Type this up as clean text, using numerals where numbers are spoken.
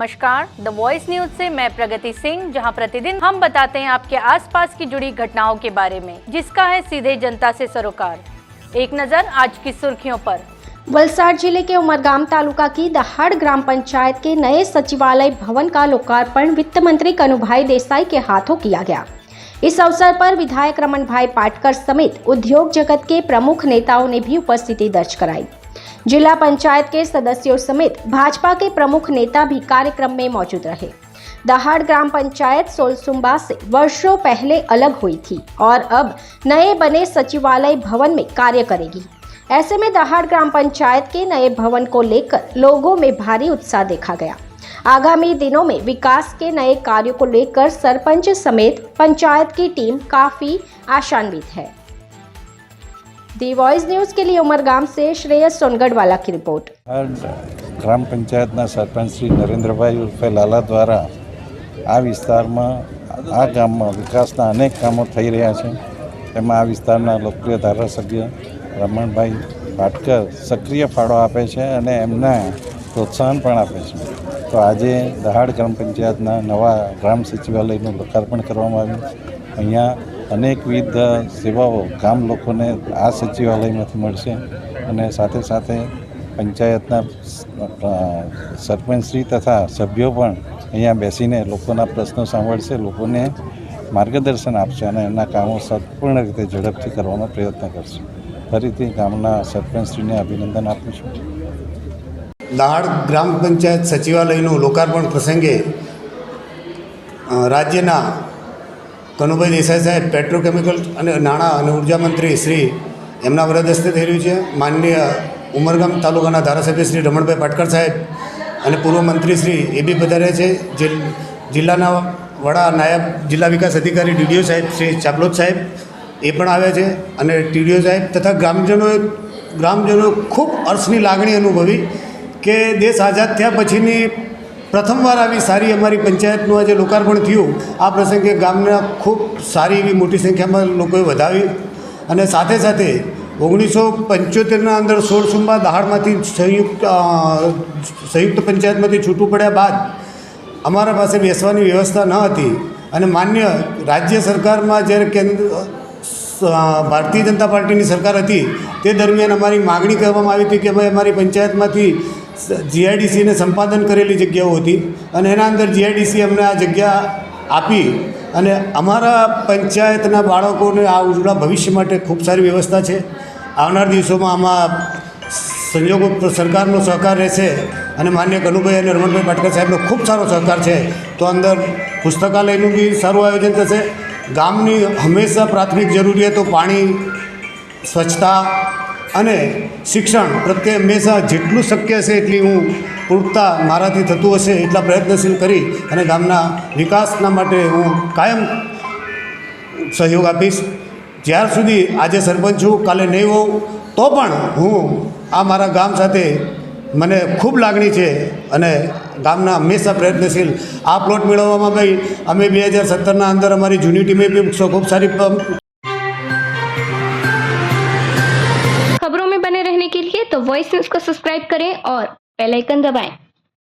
नमस्कार, the voice news से मैं प्रगति सिंह, जहां प्रतिदिन हम बताते हैं आपके आसपास की जुड़ी घटनाओं के बारे में, जिसका है सीधे जनता से सरोकार। एक नजर आज की सुर्खियों पर। वलसाड जिले के उमरगाम तालुका की दहाड़ ग्राम पंचायत के नए सचिवालय भवन का लोकार्पण वित्त मंत्री कनुभाई देसाई के हाथों किया गया। इस अवसर पर विधायक रमन भाई पाटकर समेत उद्योग जगत के प्रमुख नेताओं ने भी उपस्थिति दर्ज कराई। जिला पंचायत के सदस्यों समेत भाजपा के प्रमुख नेता भी कार्यक्रम में मौजूद रहे। दहाड़ ग्राम पंचायत सोलसुम्बा से वर्षों पहले अलग हुई थी और अब नए बने सचिवालय भवन में कार्य करेगी। ऐसे में दहाड़ ग्राम पंचायत के नए भवन को लेकर लोगों में भारी उत्साह देखा गया। आगामी दिनों में विकास के नए कार्यों को लेकर सरपंच समेत पंचायत की टीम काफी आशान्वित है। दी वॉइस न्यूज के लिए उमरगाम से श्रेयस सोनगढ़वाला की रिपोर्ट। ग्राम पंचायतना सरपंच श्री नरेन्द्रभाई उर्फे लाला द्वारा आ विस्तारमा आ गामમાં વિકાસના અનેક કામો થઈ રહ્યા છે। તેમાં આ વિસ્તારના લોકપ્રિય ધારાસભ્ય રમણભાઈ પાટકર સક્રિય ફાળો આપે છે અને એમના પ્રોત્સાહન પણ આપે છે। તો આજે દહાડ ગ્રામ પંચાયતના નવા ગ્રામ સચિવાલયનું લોકાર્પણ કરવામાં આવ્યું। અહીંયા અનેકવિધ સેવાઓ ગામ લોકોને આ સચિવાલયમાંથી મળશે અને સાથે સાથે પંચાયતના સરપંચશ્રી તથા સભ્યો પણ અહીંયા બેસીને લોકોના પ્રશ્નો સાંભળશે, લોકોને માર્ગદર્શન આપશે અને એના કામો સંપૂર્ણ રીતે ઝડપથી કરવાનો પ્રયત્ન કરશે। ફરીથી ગામના સરપંચશ્રીને અભિનંદન આપું છું। દહાડ ગ્રામ પંચાયત સચિવાલયનું લોકાર્પણ પ્રસંગે રાજ્યના કનુભાઈ દેસાઈ સાહેબ પેટ્રોકેમિકલ અને નાણાં અને ઉર્જા મંત્રી શ્રી એમના વરદ હસ્તે થઈ રહ્યું છે। માનનીય ઉમરગામ તાલુકાના ધારાસભ્ય શ્રી રમણભાઈ પાટકર સાહેબ અને પૂર્વ મંત્રી શ્રી એ બી પધાર્યા છે। જિલ્લાના વડા નાયબ જિલ્લા વિકાસ અધિકારી ડીડીઓ સાહેબ શ્રી ચાપલોદ સાહેબ એ પણ આવ્યા છે અને ટીડીઓ સાહેબ તથા ગ્રામજનો ખૂબ હર્ષની લાગણી અનુભવી કે દેશ આઝાદ થયા પછીની પ્રથમવાર આવી સારી અમારી પંચાયતનું આજે લોકાર્પણ થયું। આ પ્રસંગે ગામના ખૂબ સારી એવી મોટી સંખ્યામાં લોકોએ વધાવી અને સાથે સાથે 1975ના અંદર સોળસુંબા દહાડમાંથી સંયુક્ત પંચાયતમાંથી છૂટું પડ્યા બાદ અમારા પાસે બેસવાની વ્યવસ્થા ન હતી અને માન્ય રાજ્ય સરકારમાં જ્યારે ભારતીય જનતા પાર્ટીની સરકાર હતી તે દરમિયાન અમારી માગણી કરવામાં આવી હતી કે ભાઈ અમારી પંચાયતમાંથી જીઆઈડીસીને સંપાદન કરેલી જગ્યાઓ હતી અને એના અંદર જીઆઈડીસી અમને આ જગ્યા આપી અને અમારા પંચાયતના બાળકોને આ ઉજળા ભવિષ્ય માટે ખૂબ સારી વ્યવસ્થા છે। આવનાર દિવસોમાં આમાં સંજોગો સરકારનો સહકાર રહેશે અને માન્ય કનુભાઈ અને રમણભાઈ પાટકર સાહેબનો ખૂબ સારો સહકાર છે તો અંદર પુસ્તકાલયનું બી સારું આયોજન થશે। ગામની હંમેશા પ્રાથમિક જરૂરિયાતો પાણી, સ્વચ્છતા અને શિક્ષણ પ્રત્યે હંમેશા જેટલું શક્ય હશે એટલી હું પૂરતા મારાથી થતું હશે એટલા પ્રયત્નશીલ કરી અને ગામના વિકાસના માટે હું કાયમ સહયોગ આપીશ। જ્યાર સુધી આજે સરપંચ છું, કાલે નહીં હોઉં તો પણ હું આ મારા ગામ સાથે મને ખૂબ લાગણી છે અને ગામના હંમેશા પ્રયત્નશીલ। આ પ્લોટ મેળવવામાં ભાઈ અમે 2017ના અંદર અમારી જૂની ટીમે બી ખૂબ સારી। खबरों में बने रहने के लिए तो वॉइस न्यूज को सब्सक्राइब करें और बेल आइकन दबाएं।